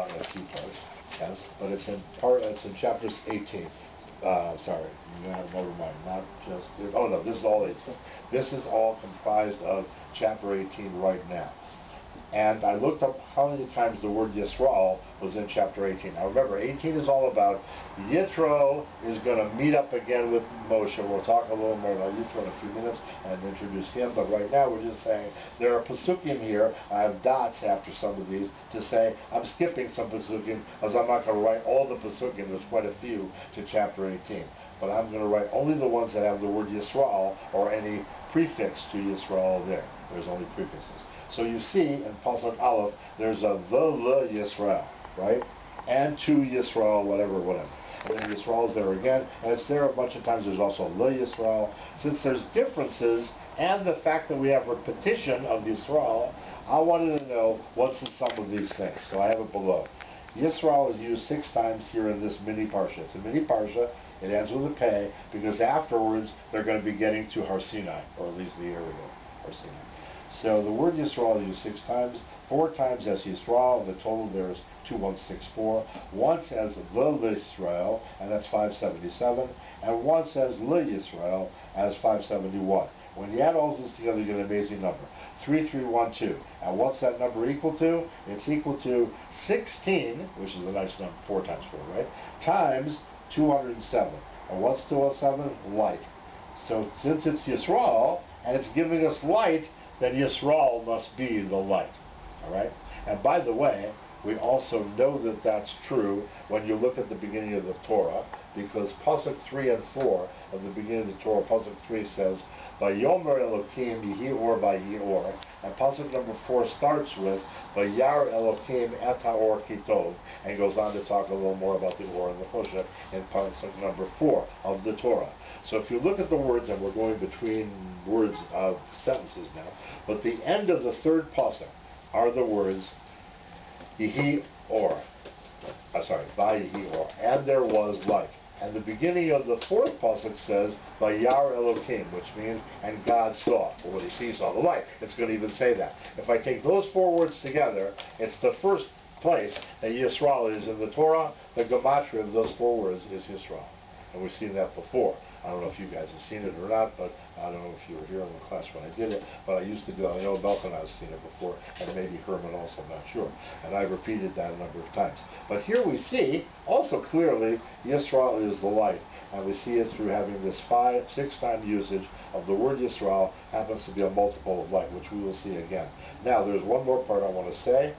out in a few parts, yes, but it's in chapters 18. Sorry, never mind. Not just. Oh no, this is all 18. This is all comprised of chapter 18 right now. And I looked up how many times the word Yisroel was in chapter 18. Now remember, 18 is all about Yitro is going to meet up again with Moshe. We'll talk a little more about Yitro in a few minutes and introduce him. But right now we're just saying there are pasukim here. I have dots after some of these to say I'm skipping some pasukim because I'm not going to write all the pasukim. There's quite a few to chapter 18. But I'm going to write only the ones that have the word Yisroel or any prefix to Yisroel there. There's only prefixes. So you see in Parshat Aleph, there's a the Yisrael, right? And to Yisrael, whatever. And then Yisrael's there again, and it's there a bunch of times. There's also le Yisrael. Since there's differences, and the fact that we have repetition of Yisrael, I wanted to know what's in some of these things. So I have it below. Yisrael is used 6 times here in this mini parsha. It's a mini parsha. It ends with a pei, because afterwards they're going to be getting to Har Sinai, or at least the area of Har Sinai. So the word Yisrael is used 6 times, 4 times as Yisrael, and the total there is 2164. Once as the Yisrael, and that's 577, and once as le Yisrael, as 571. When you add all this together, you get an amazing number, 3312. And what's that number equal to? It's equal to 16, which is a nice number, 4 times 4, right? Times 207. And what's 207? Light. So since it's Yisrael, and it's giving us light, then Yisrael must be the light. All right? And by the way, we also know that that's true when you look at the beginning of the Torah, because Pasuk 3 and 4 of the beginning of the Torah, Pasuk 3 says, Vayomer Elokim Yihi Or Vayi Or, and Pasuk number 4 starts with Vayar Elokim Et HaOr Kitov, and goes on to talk a little more about the Or and the Choshev in Pasuk number 4 of the Torah. So if you look at the words, and we're going between words of sentences now, but the end of the third Pasuk are the words Yihi Or. Vayihi Or, and there was light. And the beginning of the fourth pasuk says, Vayar Elokim, which means, and God saw. Well, what he saw the light. It's going to even say that. If I take those 4 words together, it's the first place that Yisrael is in the Torah. The gematria of those 4 words is Yisrael. And we've seen that before. I don't know if you guys have seen it or not, but I don't know if you were here in the class when I did it, but I used to do it. I know Belton has seen it before, and maybe Herman also, I'm not sure. And I've repeated that a number of times. But here we see, also clearly, Yisrael is the light. And we see it through having this 6-time usage of the word Yisrael, happens to be a multiple of light, which we will see again. Now, there's one more part I want to say,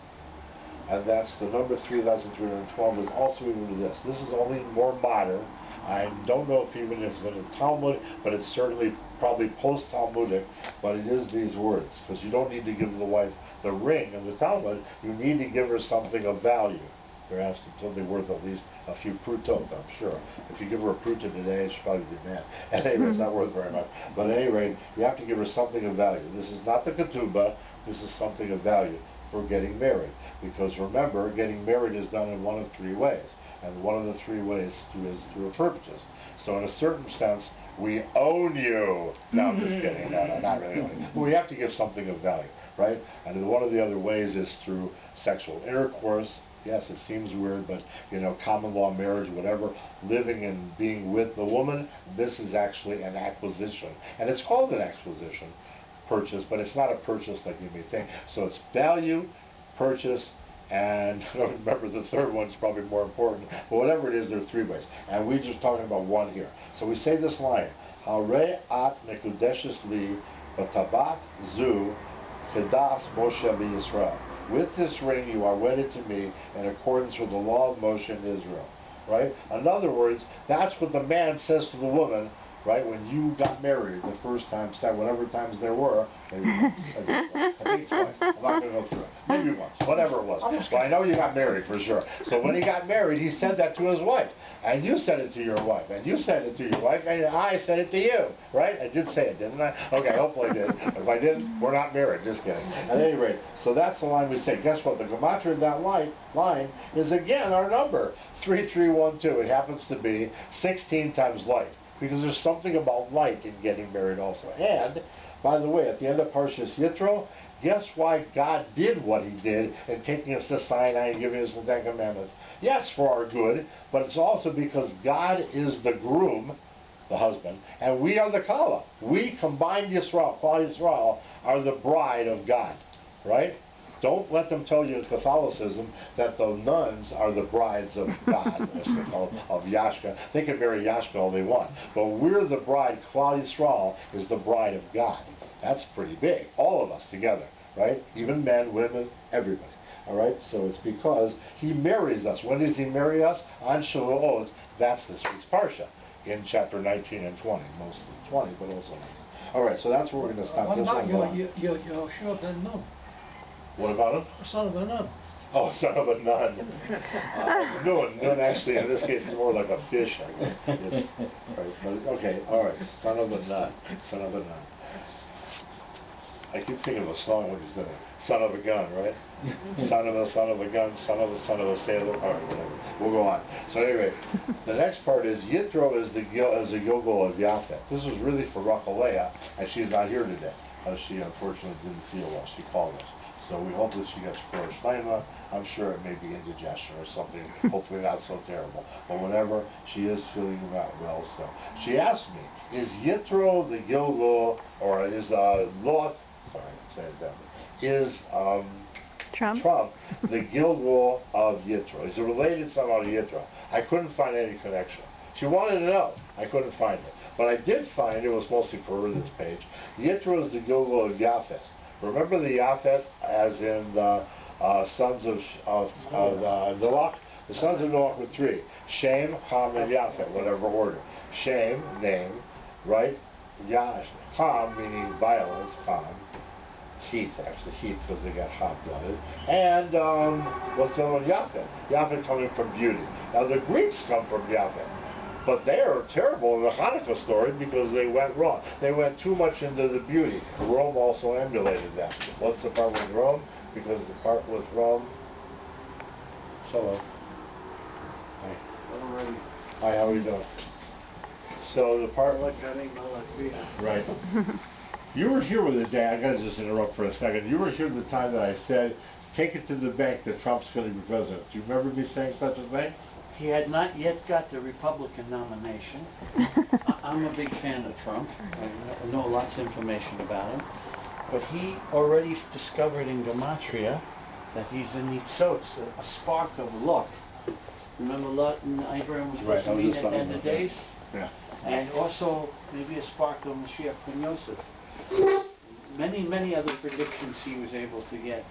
and that's the number 3,312 is also even to this. This is only more modern. I don't know if even it's in the Talmud, but it's certainly probably post-Talmudic, but it is these words, because you don't need to give the wife the ring in the Talmud, you need to give her something of value. They're asking something worth at least a few prutot, I'm sure. If you give her a pruta today, she'll probably be mad. At any rate, it's not worth very much. But at any rate, you have to give her something of value. This is not the ketubah, this is something of value for getting married. Because remember, getting married is done in one of 3 ways. And one of the 3 ways is through a purchase. So in a certain sense, we own you. No, I'm just kidding. No, not really own you. But we have to give something of value, right? And one of the other ways is through sexual intercourse. Yes, it seems weird, but, you know, common law marriage, whatever, living and being with the woman, this is actually an acquisition. And it's called an acquisition, purchase, but it's not a purchase like you may think. So it's value, purchase, and I don't remember the third one's probably more important, but whatever it is, there are 3 ways. And we're just talking about one here. So we say this line, Hare at mekudeshes li b'tabat zu kedas Moshe Yisrael. With this ring you are wedded to me in accordance with the law of Moshe in Israel. Right? In other words, that's what the man says to the woman, right, when you got married the first time, whatever times there were, maybe once, I think it's twice, I'm not going to go through it, maybe once, whatever it was, but I know you got married for sure. So when he got married, he said that to his wife, and you said it to your wife, and you said it to your wife, and I said it to you, right? I did say it, didn't I? Okay, hopefully I did. If I didn't, we're not married, just kidding. At any rate, so that's the line we say. Guess what? The gematria of that line is again our number, 3312. It happens to be 16 times light. Because there's something about light in getting married also. And, by the way, at the end of Parshas Yitro, Guess why God did what he did in taking us to Sinai and giving us the Ten Commandments? Yes, for our good, but it's also because God is the groom, the husband, and we are the Kala. We combined Yisroel, Klal Yisrael, are the bride of God, right? Don't let them tell you in Catholicism that the nuns are the brides of God, as they call it, of Yashka. They can marry Yashka all they want, but we're the bride. Klal Yisrael is the bride of God. That's pretty big. All of us together, right? Even men, women, everybody. All right? So it's because he marries us. When does he marry us? On Shavuot. That's this week's Parsha in chapter 19 and 20. Mostly 20, but also 19. All right, so that's where we're going to stop. What this about one. Yoshua ben Nun? What about him? Son of a nun. Oh, son of a nun. Nun actually, in this case, is more like a fish. Right, but, okay, all right. Son of a nun. Son of a nun. I keep thinking of a song when you said son of a gun, right? Son of a gun, son of a sailor. All right, whatever. We'll go on. So anyway, the next part is Yitro is the gilgul of Yaphet. This was really for Rachaleah, and she's not here today. She unfortunately didn't feel well. She called us. So we hope that she gets Shleima. I'm sure it may be indigestion or something, hopefully not so terrible. But whatever, she is feeling not well. So she asked me, is Yitro the gilgul, or is Lot, sorry, I'm saying it that way, is Trump the gilgul of Yitro? Is it related somehow to Yitro? I couldn't find any connection. She wanted to know. I couldn't find it. But I did find, it was mostly for this page, Yitro is the gilgul of Yaphet. Remember the Yaphet as in the sons of Noach? The sons of Noach were three. Shem, Ham, and Yaphet, whatever order. Shem, name, right? Ham, meaning violence, Ham. Heat, actually, heat, because they got hot-blooded. And what's the other one? Yaphet. Yaphet coming from beauty. Now the Greeks come from Yaphet. But they are terrible in the Hanukkah story because they went wrong. They went too much into the beauty. Rome also emulated that. What's the part with Rome? Because the part with Rome... Hello. Hi. Hi, how are you doing? So the part... Right. You were here with the day, I got to just interrupt for a second. You were here the time that I said, take it to the bank that Trump's going to be president. Do you remember me saying such a thing? He had not yet got the Republican nomination. I'm a big fan of Trump. I know lots of information about him. But he already discovered in Gematria that he's a nitzotz, a spark of Lot. Remember Lot and Abraham was supposed to meet at the end of days? Yeah. And also maybe a spark of Mashiach ben Yosef. Many other predictions he was able to get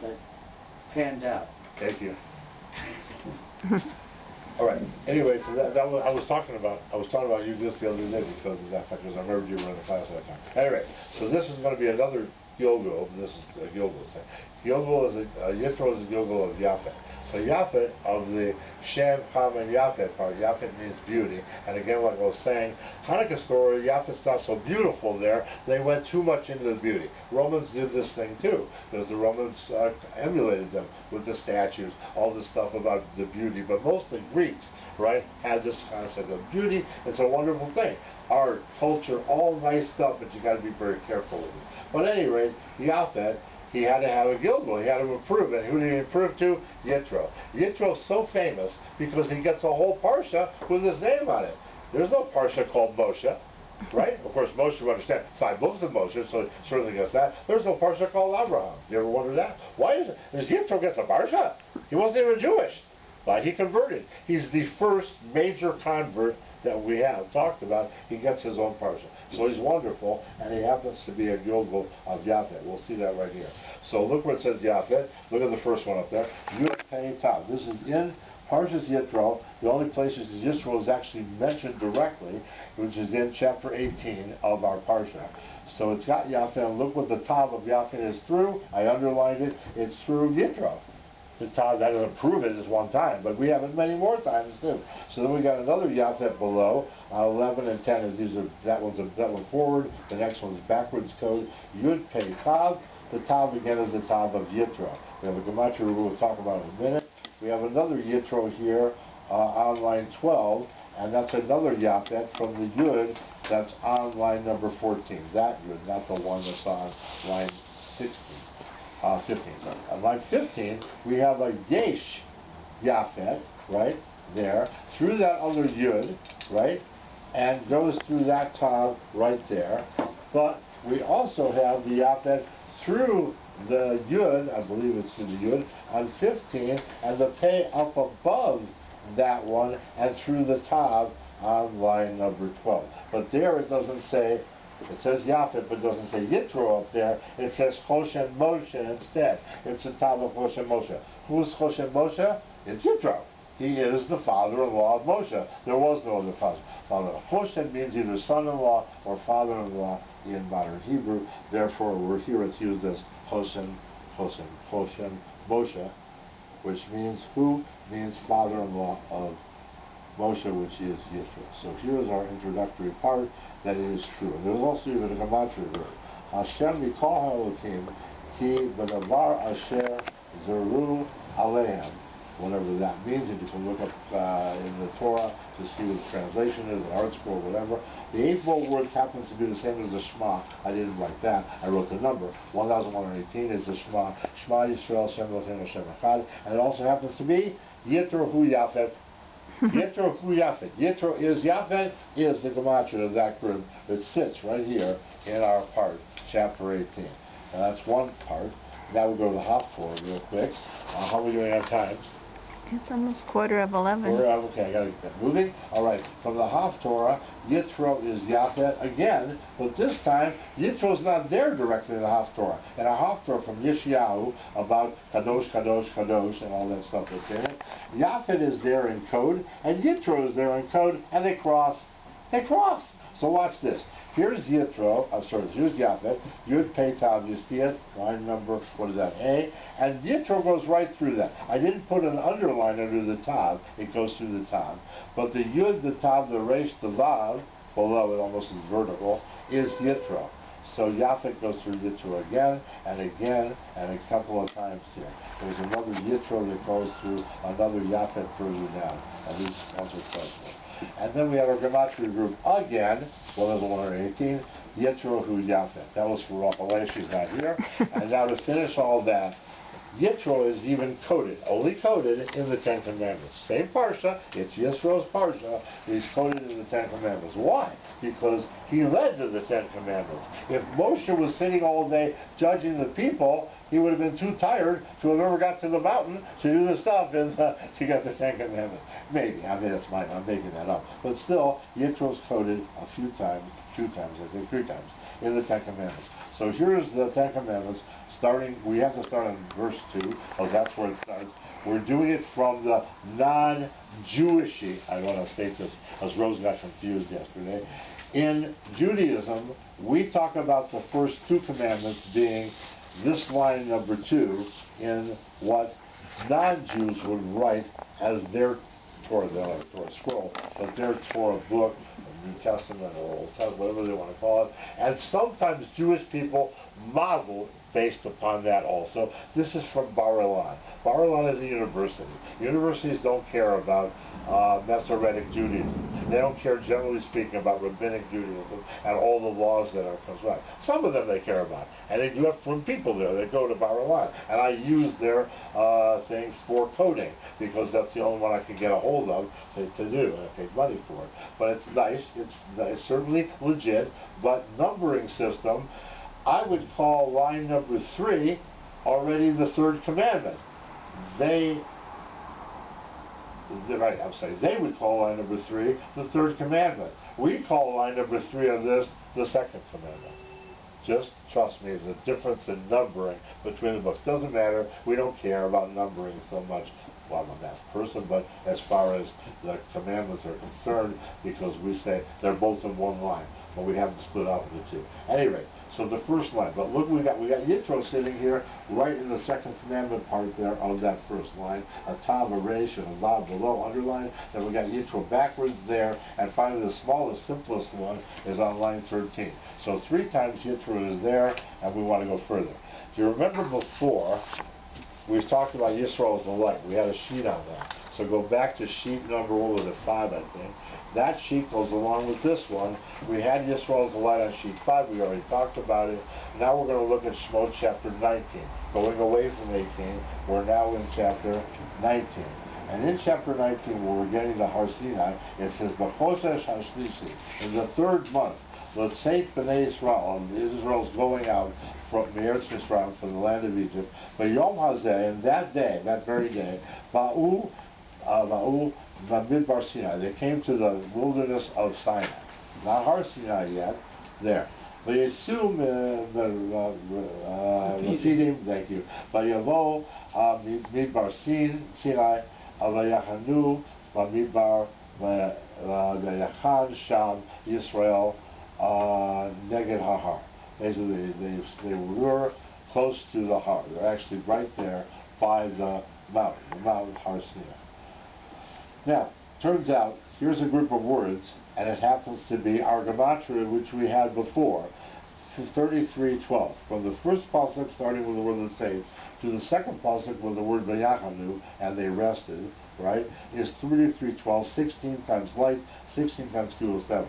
that panned out. Thank you. All right. Anyway, so that was, I was talking about you just the other day because of that fact, because I remember you were in the class at that time. Anyway, so this is going to be another gilgul. This is a gilgul thing. Gilgul is Yitro is a gilgul of Yaphet. So Yaphet of the Shem, Ham, and Yaphet part. Yaphet means beauty. And again, like I was saying, Hanukkah story, Yaphet's not so beautiful there. They went too much into the beauty. Romans did this thing too, because the Romans emulated them with the statues, all this stuff about the beauty. But mostly Greeks, right, had this concept of beauty. It's a wonderful thing. Art, culture, all nice stuff, but you got to be very careful with it. But at any rate, Yaphet, he had to have a gilgul. He had to improve it. Who did he improve to? Yitro. Yitro's so famous because he gets a whole parsha with his name on it. There's no parsha called Moshe, right? Of course, Moshe, you understand, 5 books of Moshe, so he certainly gets that. There's no parsha called Abraham. You ever wonder that? Why is it? Because Yitro gets a parsha. He wasn't even Jewish. But he converted. He's the first major convert that we have talked about. He gets his own parsha. So he's wonderful, and he happens to be a gilgul of Yaphet. We'll see that right here. So look where it says Yaphet. Look at the first one up there. Yud Pei Tav. This is in Parshas Yitro. The only places Yisroel is actually mentioned directly, which is in chapter 18 of our parsha. So it's got Yaphet, and look what the Tav of Yaphet is through. I underlined it. It's through Yitro. The Tav, that doesn't prove it just one time, but we have it many more times too. So then we got another Yaphet below. 11 and 10 is these are that one forward. The next one's backwards code. Yud Pei Tav. The Tav again is the Tav of Yitro. We have a gematria we'll talk about in a minute. We have another Yitro here on line 12, and that's another Yaphet from the Yud that's on line number 14. That Yud, not the one that's on line 15, sorry. On line 15, we have a Yesh Yaphet, right, there, through that other Yud, right, and goes through that Tav right there. But we also have the Yaphet through the Yud, I believe it's through the Yud, on 15, and the Pei up above that one, and through the Tav on line number 12. But there it doesn't say, it says Yaphet, but it doesn't say Yitro up there. It says Choshen Moshe instead. It's the Tav of Choshen Moshe. Who's Choshen Moshe? It's Yitro. He is the father-in-law of Moshe. There was no other father. Choshen means either son-in-law or father-in-law in modern Hebrew. Therefore, we're here it's used as Choshen Moshe, which means who? Means father-in-law of Moshe, which is Yitro. So here is our introductory part that it is true. And there's also even a gematria word. Hashem mikol ha'elokim ki b'davar asher zeru alehem. Whatever that means, and you can look up in the Torah to see what the translation is, an art scroll, whatever. The eightfold words happens to be the same as the Shema. I didn't write that. I wrote the number. 1118 is the Shema. Shema Yisroel Shem Elokeinu Hashem Echad. And it also happens to be Yitro Hu Yaphet. Yitro Hu Yaphet. Yitro is Yaphet, is the gematria of that group that sits right here in our part, chapter 18. And that's one part. Now we'll go to the Haftorah real quick. How are we doing on time? It's almost 11:15. Okay, I gotta get moving. All right, from the Haftorah, Yitro is Yaphet again, but this time Yitro's not there directly in the Haftorah. In a Haftorah from Yeshayahu about Kadosh, Kadosh, Kadosh, and all that stuff that's in it, Yaphet is there in code, and Yitro is there in code, and they cross. They cross. So watch this. Here's Yitro, here's Yaphet, Yud Pei Tav, you see it, line number, what is that, A, and Yitro goes right through that. I didn't put an underline under the Tav, it goes through the Tav, but the Yud, the Tav, the Resh, the Vav, below it almost is vertical, is Yitro. So Yaphet goes through Yitro again, and a couple of times here. There's another Yitro that goes through another Yaphet further down, at least once or twice more. And then we have our gematria group again, 1118, Yitro Hu Yaphet. That was for Raphael, she's not here. And now to finish all that, Yitro is even coded, only coded in the Ten Commandments. Same Parsha, it's Yisroel's Parsha, he's coded in the Ten Commandments. Why? Because he led to the Ten Commandments. If Moshe was sitting all day judging the people, he would have been too tired to have ever got to the mountain to do the stuff and to get the Ten Commandments. Maybe, I mean, I'm making that up. But still, Yitro's coded a few times, I think 3 times, in the Ten Commandments. So here's the Ten Commandments. We have to start on verse 2, because that's where it starts. We're doing it from the non-Jewishy, I want to state this, as Rose got confused yesterday. In Judaism, we talk about the first 2 commandments being this line number 2 in what non-Jews would write as their Torah, their Torah scroll, but their Torah book, New Testament or Old Testament, whatever they want to call it. And sometimes Jewish people model based upon that also. This is from Bar-Ilan. Bar-Ilan is a university. Universities don't care about Masoretic Judaism. They don't care, generally speaking, about Rabbinic Judaism and all the laws that are considered. Some of them they care about. And they do have from people there that go to Bar-Ilan. And I use their thing for coding, because that's the only one I can get a hold of to do, and I paid money for it. But it's nice. It's certainly legit. But numbering system, I would call line number 3 already the 3rd commandment. They would call line number 3 the 3rd commandment. We call line number 3 on this the 2nd commandment. Just trust me, there's a difference in numbering between the books. Doesn't matter, we don't care about numbering so much. Well, I'm a math person, but as far as the commandments are concerned, because we say they're both in one line, but we haven't split out into 2. Anyway, so the first line, but look, we got Yitro sitting here right in the 2nd commandment part there of that first line, a Tav, a Resh, and a Vav below, underlined. Then we got Yitro backwards there, and finally the smallest, simplest one is on line 13. So 3 times Yitro is there, and we want to go further. Do you remember before, we talked about Yisroel as the light. We had a sheet on that. So go back to sheet number, what was it, 5, I think. That sheet goes along with this one. We had Yisroel's light on sheet 5. We already talked about it. Now we're going to look at Shemot chapter 19. Going away from 18, we're now in chapter 19. And in chapter 19, where we're getting to Har Sinai, it says, B'choshesh HaShlishi, in the 3rd month, L'tzeit b'nei Yisrael, and Israel's going out from Eretz Mitzrayim, from the land of Egypt. But Yom Hazeh, and that day, that very day, Ba'u Midbar Sinai, they came to the wilderness of Sinai. Not Har Sinai yet, there. V'yisum Rafidim, thank you. V'yavo Midbar Sinai, V'yachanu Midbar V'yachan Sham Yisrael Neged Hahar. Basically, they were close to the Har. They're actually right there by the mountain Har Sinai. Now, turns out, here's a group of words, and it happens to be our gematria, which we had before, 33:12. From the first pasuk, starting with the word "saved," to the second pasuk with the word "vayachanu," and they rested, right, is 33:12, 16 times light, 16 times 2 is 7.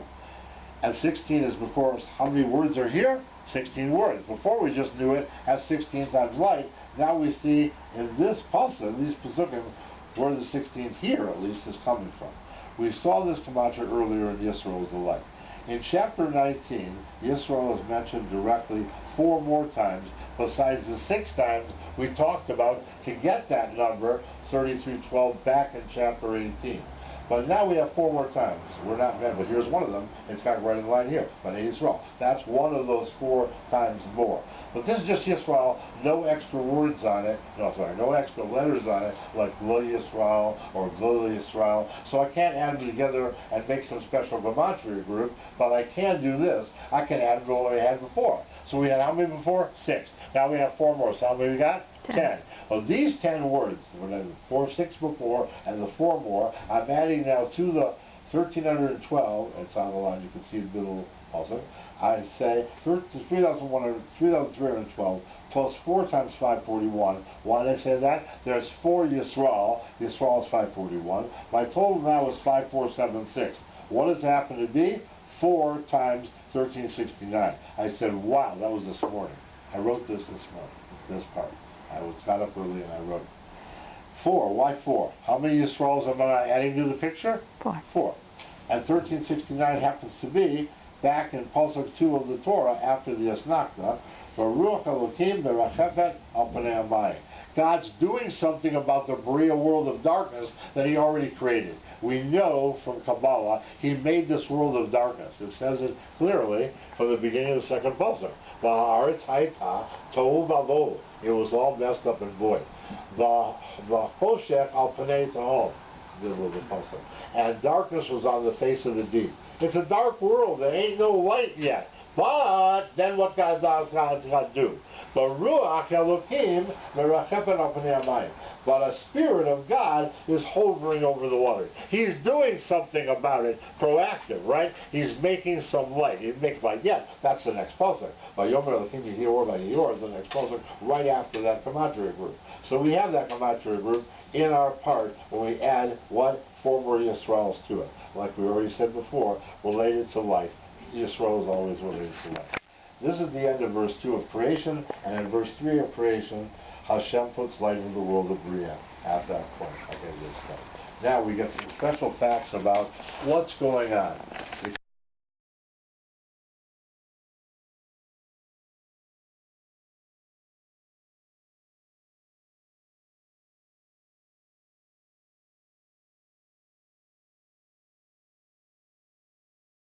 And 16 is before us. How many words are here? 16 words. Before we just knew it as 16 times light. Now we see in this pasuk, these pasukim, where the 16th here, at least, is coming from. We saw this gematria earlier in Yisroel as the light. In chapter 19, Yisroel is mentioned directly 4 more times, besides the 6 times we talked about to get that number, 33:12, back in chapter 18. But now we have 4 more times. We're not men, but here's one of them. In fact, right in line here, Bnei Yisrael. That's one of those 4 times more. But this is just Yisrael, no extra words on it. No extra letters on it, like Lo Yisrael or Gilgul Yisrael. So I can't add them together and make some special gematria group, but I can do this. I can add them to what we had before. So we had how many before? 6. Now we have 4 more. So how many we got? 10. Well, these 10 words, 6 before, and the 4 more, I'm adding now to the 1312, it's on the line, you can see the middle also, I say 3,312 plus 4 times 541. Why did I say that? There's 4 Yisrael. Yisrael is 541. My total now is 5476. What does it happen to be? 4 times 1369. I said, wow, that was this morning. I wrote this morning, this part. I got up early and I wrote it. 4. Why 4? How many Yisraels am I adding to the picture? 4. 4. And 1369 happens to be back in Pasuk 2 of the Torah after the Asnachta. Baruch Elokim berachefet al pnei hamayim. God's doing something about the Bria world of darkness that He already created. We know from Kabbalah He made this world of darkness. It says it clearly from the beginning of the second pasuk. Va'aretz hayta tohu vavohu. It was all messed up and void. Va'choshech al pnei tehom. The pasuk. And darkness was on the face of the deep. It's a dark world. There ain't no light yet. But then what God do? Baruch Elokim merachefet al pnei hamayim. But a spirit of God is hovering over the water. He's doing something about it, proactive, right? He's making some light. He makes light. Yeah, that's the next pasuk. Vayomer Elokim Yehior Vayior is the next pasuk right after that gematria group. So we have that gematria group in our part when we add what? 4 more Yisraels to it. Like we already said before, related to life. Yisrael is always related to life. This is the end of verse 2 of creation, and in verse 3 of creation, Hashem puts light in the world of Bria at that point. Okay, this stuff. Now we get some special facts about what's going on.